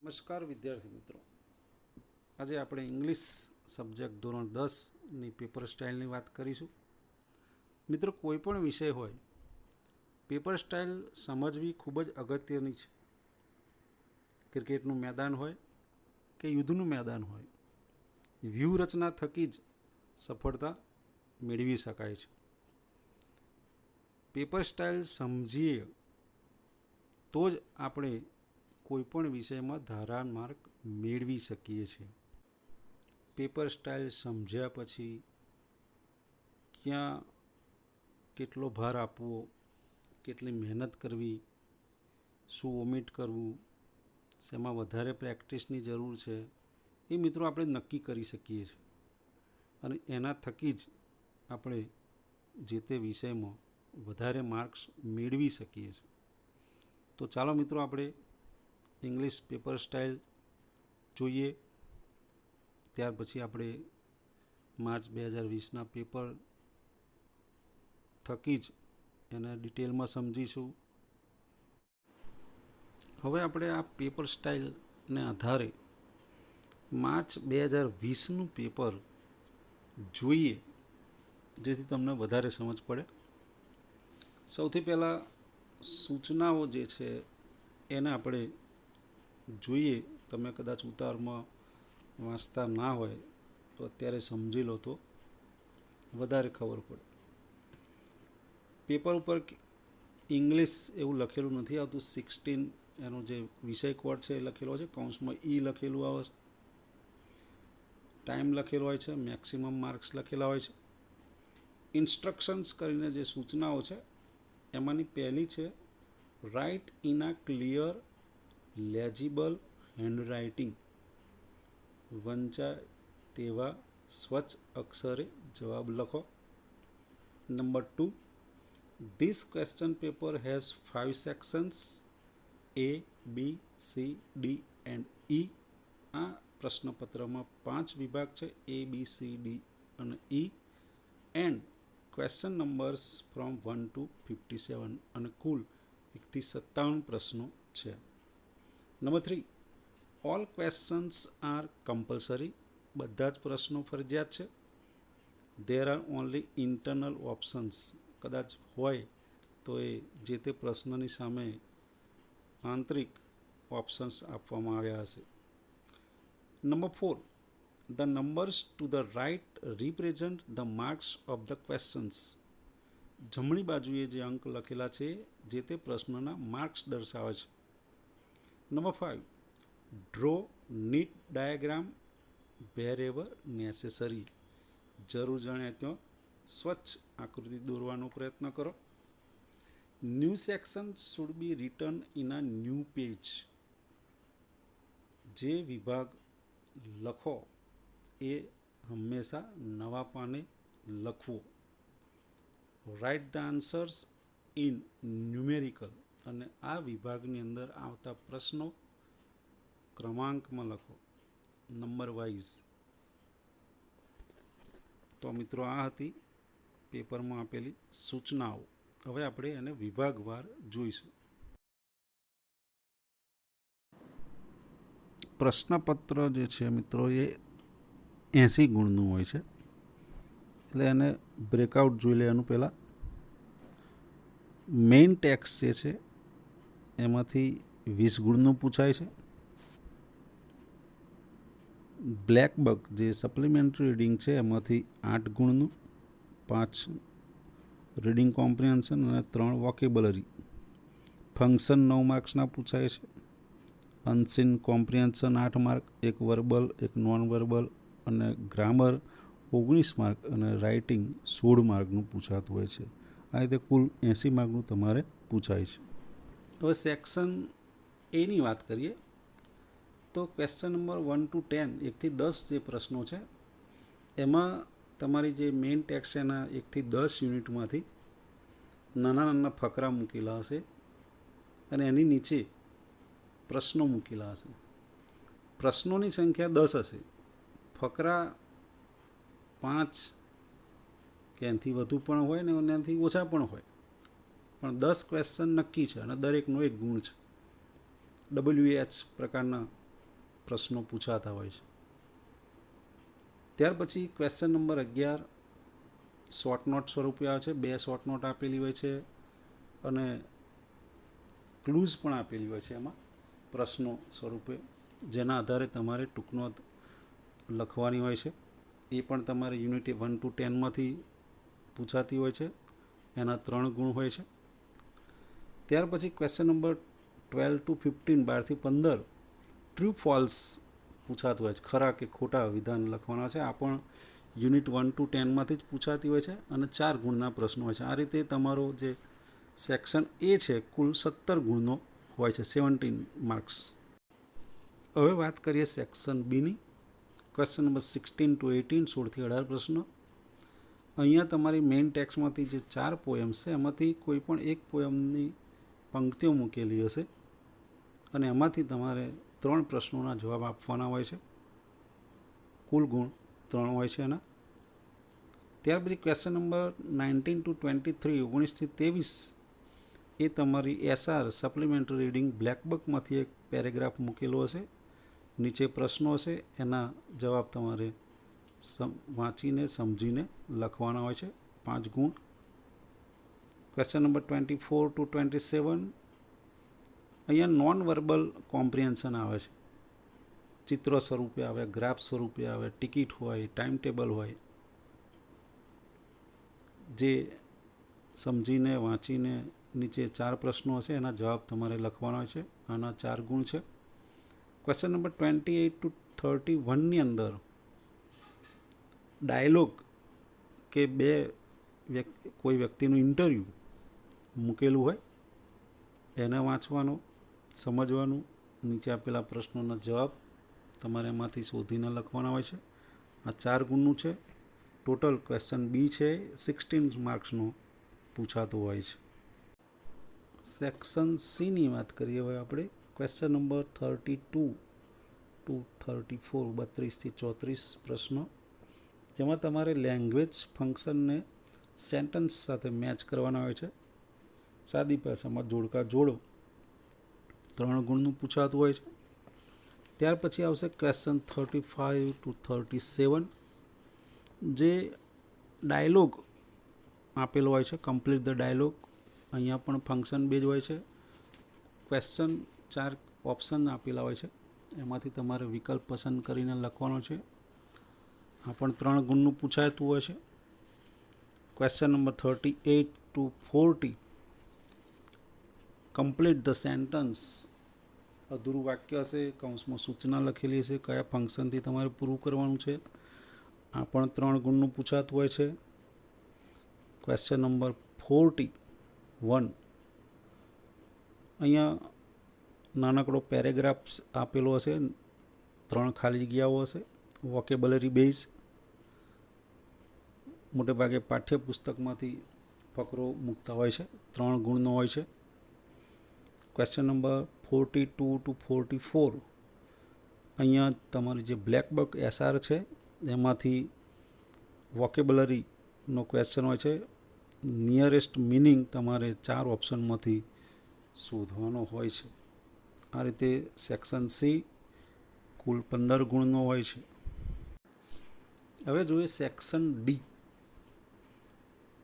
નમસ્કાર વિદ્યાર્થી મિત્રો, આજે આપણે ઇંગ્લિશ સબ્જેક્ટ ધોરણ 10ની પેપર સ્ટાઇલની વાત કરીશું. મિત્રો, કોઈ પણ વિષય હોય, પેપર સ્ટાઇલ સમજવી ખૂબ જ અગત્યની છે. ક્રિકેટનું મેદાન હોય કે યુદ્ધનું મેદાન હોય, વ્યૂહરચના થકી જ સફળતા મેળવી શકાય છે. પેપર સ્ટાઇલ સમજીએ તો જ આપણે કોઈપણ વિષયમાં ધારા માર્ક મેળવી શકીએ છીએ. પેપર સ્ટાઇલ સમજ્યા પછી ક્યાં કેટલો ભાર આપવો, કેટલી મહેનત કરવી, શું ઓમિટ કરવું, શેમાં વધારે પ્રેક્ટિસની જરૂર છે, એ મિત્રો આપણે નક્કી કરી શકીએ છીએ અને એના થકી જ આપણે જે તે વિષયમાં વધારે માર્ક્સ મેળવી શકીએ છીએ. તો ચાલો મિત્રો, આપણે ઇંગ્લિશ પેપર સ્ટાઇલ જોઈએ. ત્યાર પછી આપણે માર્ચ 2020ના પેપર થકી જ એને ડિટેલમાં સમજીશું. હવે આપણે આ પેપર સ્ટાઇલને આધારે માર્ચ 2020નું પેપર જોઈએ, જેથી તમને વધારે સમજ પડે. સૌથી પહેલાં સૂચનાઓ જે છે એને આપણે જોઈએ. તમે કદાચ ઉતારમાં વાંચતા ના હોય તો અત્યારે સમજી લો તો વધારે ખબર પડે. પેપર ઉપર ઇંગ્લિશ એવું લખેલું નથી આવતું. 16 એનો જે વિષય કોડ છે એ લખેલો છે, કૌંસમાં લખેલું આવે છે, ટાઈમ લખેલો હોય છે, મેક્સિમમ માર્ક્સ લખેલા હોય છે. ઇન્સ્ટ્રક્શન્સ કરીને જે સૂચનાઓ છે એમાંની પહેલી છે, write in a clear legible handwriting. વંચાય તેવા સ્વચ્છ અક્ષરે જવાબ લખો. Number 2, this question paper has 5 sections A, B, C, D and E. આ પ્રશ્નપત્રમાં 5 વિભાગ છે, A, B, C, D અને E. And question numbers from 1 to 57 અને કુલ 1 થી 57 પ્રશ્નો છે. Number 3, all questions are compulsory. બધા જ પ્રશ્નો ફરજિયાત છે. There are only internal options. કદાચ હોય તો એ જે તે પ્રશ્નની સામે આંતરિક ઓપ્શન્સ આપવામાં આવ્યા હશે. Number 4, the numbers to the right represent the marks of the questions. જમણી બાજુએ જે અંક લખેલા છે જે તે પ્રશ્નના માર્ક્સ દર્શાવે છે. Number 5, draw neat diagram wherever necessary. જરૂર જણાય ત્યાં સ્વચ્છ આકૃતિ દોરવાનો પ્રયત્ન કરો. New section should be written in a new page. જે વિભાગ લખો એ હંમેશા નવા પાને લખવું. Write the answers in numerical. અને આ વિભાગની અંદર આવતા પ્રશ્નો ક્રમાંકમાં લખો, નંબર વાઇઝ. તો મિત્રો, આ હતી પેપરમાં આપેલી સૂચનાઓ. હવે આપણે એને વિભાગવાર જોઈશું. પ્રશ્નપત્ર જે છે મિત્રો એ 80 ગુણનું હોય છે, એટલે એને બ્રેકઆઉટ જોઈ લેવાનું. પહેલાં મેઇન ટેક્સ જે છે એમાંથી 20 ગુણનું પૂછાય છે. બ્લેક બક જે સપ્લિમેન્ટરી રીડિંગ છે એમાંથી 8 ગુણનું, 5 રીડિંગ કોમ્પ્રિહેન્શન અને 3 વોકેબલરી. ફંક્શન 9 માર્ક્સના પૂછાય છે. Unseen comprehension 8 mark, 1 verbal, 1 non verbal અને ગ્રામર 19 માર્ક અને રાઇટિંગ 16 માર્કનું પૂછાતું હોય છે. આ રીતે કુલ 80 માર્કનું તમારે પૂછાય છે. હવે સેક્શન એની વાત કરીએ તો ક્વેશ્ચન નંબર 1 to 10, 1 થી 10 જે પ્રશ્નો છે એમાં તમારી જે મેઇન ટેક્સ છે એના 1 થી 10 યુનિટમાંથી નાના નાના ફકરા મૂકેલા હશે અને એની નીચે પ્રશ્નો મૂકેલા હશે. પ્રશ્નોની સંખ્યા 10 હશે, ફકરા 5 કે એનાથી વધુ પણ હોય ને એનાથી ઓછા પણ હોય, પણ 10 ક્વેશ્ચન નક્કી છે અને દરેકનો 1 ગુણ છે. WH પ્રકારના પ્રશ્નો પૂછાતા હોય છે. ત્યાર પછી ક્વેશ્ચન નંબર 11 શોર્ટ નોટ સ્વરૂપે આવે છે. 2 શોર્ટ નોટ આપેલી હોય છે અને ક્લૂઝ પણ આપેલી હોય છે એમાં પ્રશ્નો સ્વરૂપે, જેના આધારે તમારે ટૂંક નોંધ લખવાની હોય છે. એ પણ તમારે યુનિટ 1 to 10માંથી પૂછાતી હોય છે. એના 3 ગુણ હોય છે. ત્યાર પછી ક્વેશ્ચન નંબર 12 to 15 12થી 15 ટ્રુ ફોલ્સ પૂછાતું હોય છે. ખરા કે ખોટા વિધાન લખવાના છે. આ પણ યુનિટ 1 to 10માંથી જ પૂછાતી હોય છે અને 4 ગુણના પ્રશ્નો હોય છે. આ રીતે તમારો જે સેક્શન એ છે કુલ 17 ગુણનો હોય છે, 17 માર્ક્સ. હવે વાત કરીએ સેક્શન બીની. ક્વેશ્ચન નંબર 16 to 18 16થી 18 પ્રશ્નો. અહીંયા તમારી મેઇન ટેક્સ્ટમાંથી જે 4 પોએમ્સ છે એમાંથી કોઈ પણ એક પોએમની પંક્તિઓ મૂકેલી હશે અને એમાંથી તમારે 3 પ્રશ્નોના જવાબ આપવાના હોય છે. કુલ ગુણ 3 હોય છે એના. ત્યાર પછી ક્વેશ્ચન નંબર 19 to 23 19થી 23 એ તમારી SR સપ્લિમેન્ટરી રીડિંગ બ્લેક બુકમાંથી એક પેરેગ્રાફ મૂકેલો હશે. નીચે પ્રશ્નો હશે, એના જવાબ તમારે વાંચીને સમજીને લખવાના હોય છે. 5 ગુણ. ક્વેશ્ચન નંબર 24 to 27 અહીંયા નોન વર્બલ કોમ્પ્રિહેન્શન આવે છે. ચિત્ર સ્વરૂપે આવે, ગ્રાફ સ્વરૂપે આવે, ટિકિટ હોય, ટાઈમ ટેબલ હોય, જે સમજીને વાંચીને નીચે 4 પ્રશ્નો હશે એના જવાબ તમારે લખવાના હોય છે. આના 4 ગુણ છે. ક્વેશ્ચન નંબર 28 to 31ની અંદર ડાયલોગ કે કોઈ વ્યક્તિનું ઇન્ટરવ્યૂ મૂકેલું હોય એને વાંચવાનું, સમજવાનું, નીચે આપેલા પ્રશ્નોના જવાબ તમારે એમાંથી શોધીને લખવાના હોય છે. આ 4 ગુણનું છે. ટોટલ ક્વેશ્ચન બી છે 16 માર્ક્સનો પૂછાતો હોય છે. સેક્શન સીની વાત કરીએ હવે આપણે. ક્વેશ્ચન નંબર 32 to 34 32થી 34 પ્રશ્નો, જેમાં તમારે લેંગ્વેજ ફંક્શનને સેન્ટન્સ સાથે મેચ કરવાના હોય છે. સાદી ભાષામાં જોડકા જોડો. 3 ગુણનું પૂછાતું હોય છે. ત્યાર પછી આવશે ક્વેશ્ચન 35 to 37 જે ડાયલોગ આપેલો હોય છે. Complete the dialogue. અહીંયા પણ ફંક્શન બેઝ હોય છે. ક્વેશ્ચન 4 ઓપ્શન આપેલા હોય છે, એમાંથી તમારે વિકલ્પ પસંદ કરીને લખવાનો છે. આ પણ 3 ગુણનું પૂછાતું હોય છે. Question number 38 to 40 complete the sentence. અધૂરું વાક્ય હશે, કૌંસમાં સૂચના લખેલી હશે, કયા ફંક્શનથી તમારે પૂરું કરવાનું છે. આ પણ 3 ગુણનું પૂછાતું હોય છે. ક્વેશ્ચન નંબર 41 અહીંયા નાનકડો પેરેગ્રાફ આપેલો હશે, 3 ખાલી જગ્યાઓ હશે. Vocabulary base. મોટે ભાગે પાઠ્યપુસ્તકમાંથી ફકરો મૂકતા હોય છે. 3 ગુણનો હોય છે. ક્વેશ્ચન નંબર 42 to 44 અહીંયા તમારી જે બ્લેક બુક SR છે એમાંથી વોકેબલરીનો ક્વેશ્ચન હોય છે. નિયરેસ્ટ મિનિંગ તમારે 4 ઓપ્શનમાંથી શોધવાનો હોય છે. આ રીતે સેક્શન સી કુલ 15 ગુણનો હોય છે. હવે જોઈએ section D.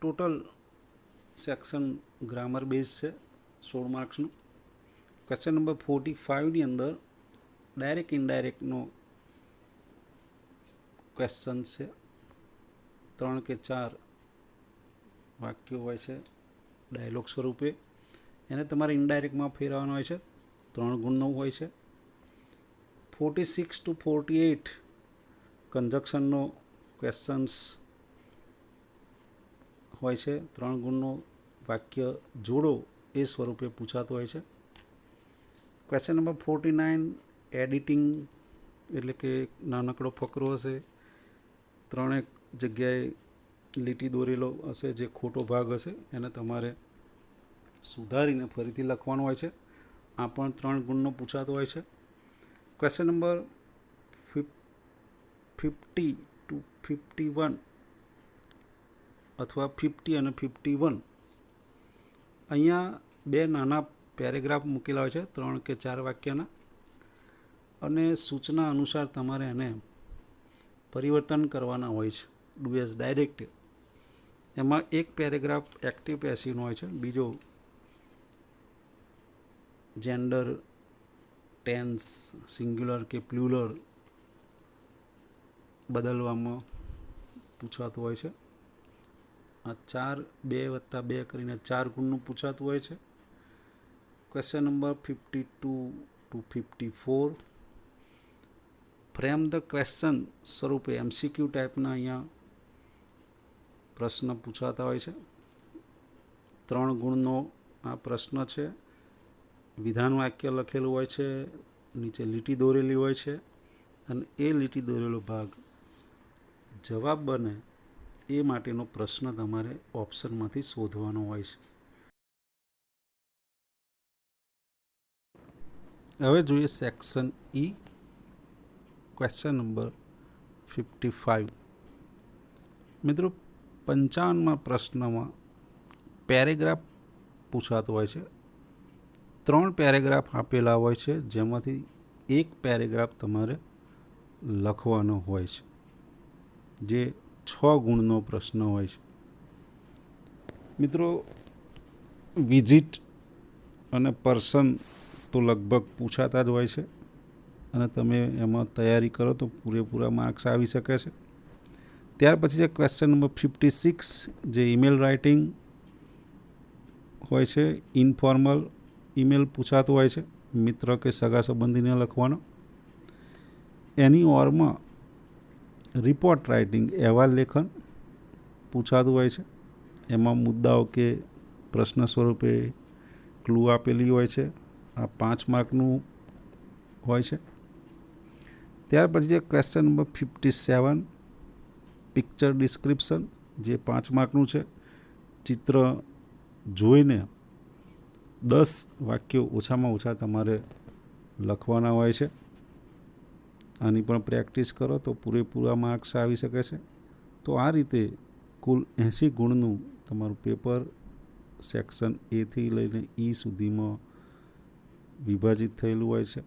Total section grammar base છે 16 માર્ક્સનું. ક્વેશ્ચન નંબર 45ની અંદર ડાયરેક્ટ ઇનડાયરેક્ટનો ક્વેશ્ચન છે. 3 કે 4 વાક્યો હોય છે ડાયલોગ સ્વરૂપે, એને તમારે ઇનડાયરેક્ટમાં ફેરવવાનો હોય છે. 3 ગુણનો હોય છે. 46 to 48 કન્જક્શનનો ક્વેશ્ચન્સ હોય છે. 3 ગુણનો વાક્ય જોડો એ સ્વરૂપે પૂછાતો હોય છે. ક્વેશ્ચન નંબર 49 એડિટિંગ, એટલે કે નાનકડો ફકરો હશે, 3 જગ્યાએ લીટી દોરેલો હશે, જે ખોટો ભાગ હશે એને તમારે સુધારીને ફરીથી લખવાનો હોય છે. આ પણ 3 ગુણનો પૂછાતો હોય છે. ક્વેશ્ચન નંબર 50 to 51 અથવા 50 અને 51 અહીંયા 2 નાના પેરેગ્રાફ મૂકેલા હોય છે, 3 કે 4 વાક્યના. અને સૂચના અનુસાર તમારે એને પરિવર્તન કરવાના હોય છે. Do as directive. એમાં એક પેરેગ્રાફ એક્ટિવ પેસિવનો હોય છે, બીજો જેન્ડર, ટેન્સ, સિંગ્યુલર કે પ્લ્યુરલ બદલવામાં પૂછાતું હોય છે. આ 2+2 કરીને 4 ગુણનું પૂછાતું હોય છે. Question number 52 to 54. Frame the question સ્વરૂપે MCQ ટાઈપના અહીંયા પ્રશ્ન પૂછાતા હોય છે. 3 ગુણનો આ પ્રશ્ન છે. વિધાન વાક્ય લખેલું હોય છે, નીચે લીટી દોરેલી હોય છે, અને એ લીટી દોરેલો ભાગ જવાબ બને એ માટેનો પ્રશ્ન તમારે ઓપ્શનમાંથી શોધવાનો હોય છે. હવે જોઈએ સેક્શન ઈ. Question number 55. મિત્રો, 55માં પ્રશ્નમાં પેરેગ્રાફ પૂછાતો હોય છે. 3 પેરેગ્રાફ આપેલા હોય છે, જેમાંથી એક પેરેગ્રાફ તમારે લખવાનો હોય છે, જે 6 ગુણનો પ્રશ્ન હોય છે. મિત્રો, વિઝિટ અને પર્સન તો લગભગ પૂછાતા જ હોય છે, અને તમે એમાં તૈયારી કરો તો પૂરેપૂરા માર્ક્સ આવી શકે છે. ત્યાર પછી છે ક્વેશ્ચન નંબર 56, જે ઈમેલ રાઇટિંગ હોય છે. ઇનફોર્મલ ઈમેલ પૂછાતો હોય છે, મિત્ર કે સગા સંબંધીને લખવાનો. એની ઓરમાં રિપોર્ટ રાઇટિંગ, અહેવાલ લેખન પૂછાતું હોય છે. એમાં મુદ્દાઓ કે પ્રશ્ન સ્વરૂપે ક્લુ આપેલી હોય છે. આ 5 માર્કનું હોય છે. ત્યાર પછી છે ક્વેશ્ચન નંબર 57, પિક્ચર ડિસ્ક્રિપ્શન, જે 5 માર્કનું છે. ચિત્ર જોઈને 10 વાક્યો ઓછામાં ઓછા તમારે લખવાના હોય છે. આની પણ પ્રેક્ટિસ કરો તો પૂરેપૂરા માર્ક્સ આવી શકે છે. તો આ રીતે કુલ 80 ગુણનું તમારું પેપર સેક્શન એથી લઈને ઈ સુધીમાં વિભાજિત થયેલું હોય છે.